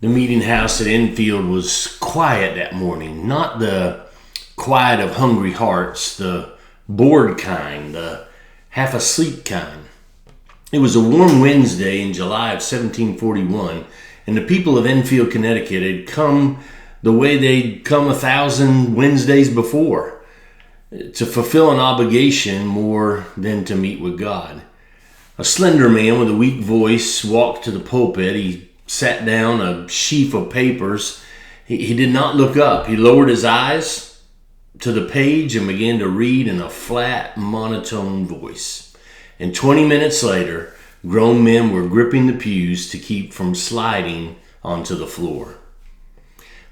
The meeting house at Enfield was quiet that morning, not the quiet of hungry hearts, the bored kind, the half asleep kind. It was a warm Wednesday in July of 1741, and the people of Enfield, Connecticut had come the way they'd come 1,000 Wednesdays before, to fulfill an obligation more than to meet with God. A slender man with a weak voice walked to the pulpit. He sat down a sheaf of papers. He did not look up. He lowered his eyes to the page and began to read in a flat, monotone voice. And 20 minutes later, grown men were gripping the pews to keep from sliding onto the floor.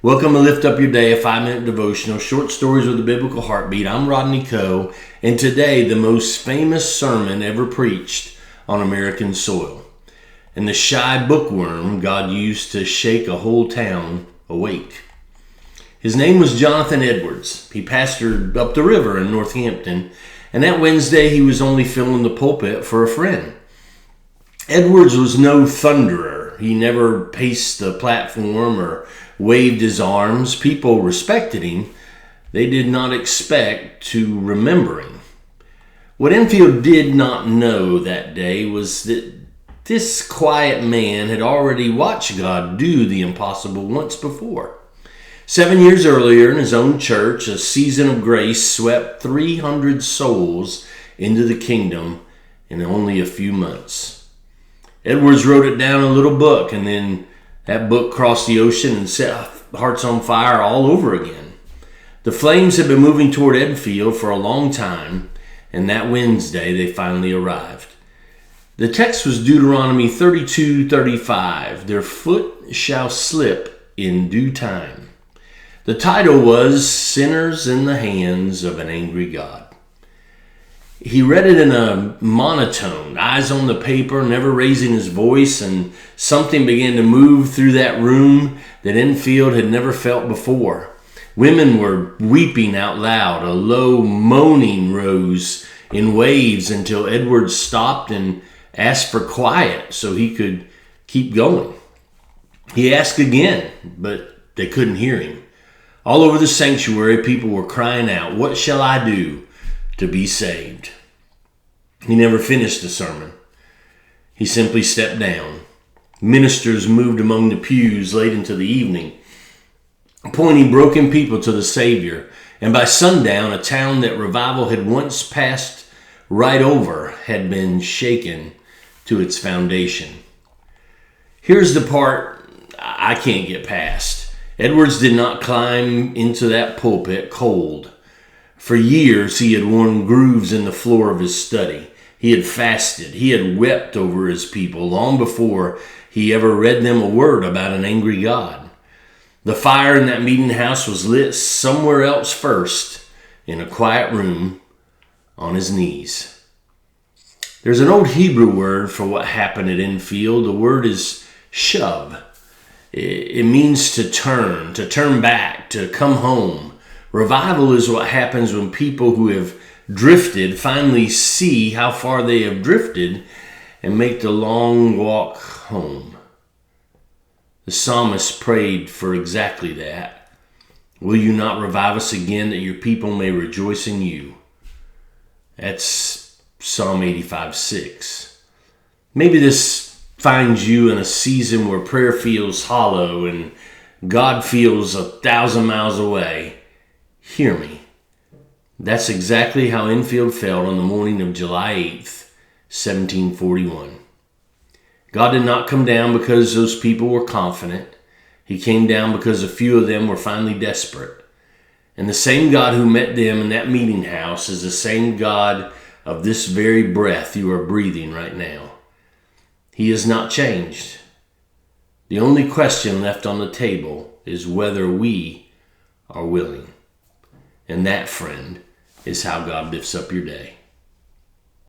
Welcome to Lift Up Your Day, a 5-minute devotional, short stories with a biblical heartbeat. I'm Rodney Coe, and today the most famous sermon ever preached on American soil, and the shy bookworm God used to shake a whole town awake. His name was Jonathan Edwards. He pastored up the river in Northampton, and that Wednesday he was only filling the pulpit for a friend. Edwards was no thunderer. He never paced the platform or waved his arms. People respected him. They did not expect to remember him. What Enfield did not know that day was that this quiet man had already watched God do the impossible once before. 7 years earlier in his own church, a season of grace swept 300 souls into the kingdom in only a few months. Edwards wrote it down in a little book, and then that book crossed the ocean and set hearts on fire all over again. The flames had been moving toward Enfield for a long time, and that Wednesday they finally arrived. The text was Deuteronomy 32:35. Their foot shall slip in due time. The title was Sinners in the Hands of an Angry God. He read it in a monotone, eyes on the paper, never raising his voice, and something began to move through that room that Enfield had never felt before. Women were weeping out loud. A low moaning rose in waves until Edwards stopped and asked for quiet so he could keep going. He asked again, but they couldn't hear him. All over the sanctuary, people were crying out, "What shall I do to be saved?" He never finished the sermon. He simply stepped down. Ministers moved among the pews late into the evening, pointing broken people to the Savior. And by sundown, a town that revival had once passed right over had been shaken to its foundation. Here's the part I can't get past. Edwards did not climb into that pulpit cold. For years, he had worn grooves in the floor of his study. He had fasted. He had wept over his people long before he ever read them a word about an angry God. The fire in that meeting house was lit somewhere else first, in a quiet room, on his knees. There's an old Hebrew word for what happened at Enfield. The word is shove. It means to turn back, to come home. Revival is what happens when people who have drifted finally see how far they have drifted and make the long walk home. The psalmist prayed for exactly that. Will you not revive us again that your people may rejoice in you? That's Psalm 85:6. Maybe this finds you in a season where prayer feels hollow and God feels 1,000 miles away. Hear me. That's exactly how Enfield felt on the morning of July 8th, 1741. God did not come down because those people were confident. He came down because a few of them were finally desperate. And the same God who met them in that meeting house is the same God of this very breath you are breathing right now. He has not changed. The only question left on the table is whether we are willing. And that, friend, is how God lifts up your day.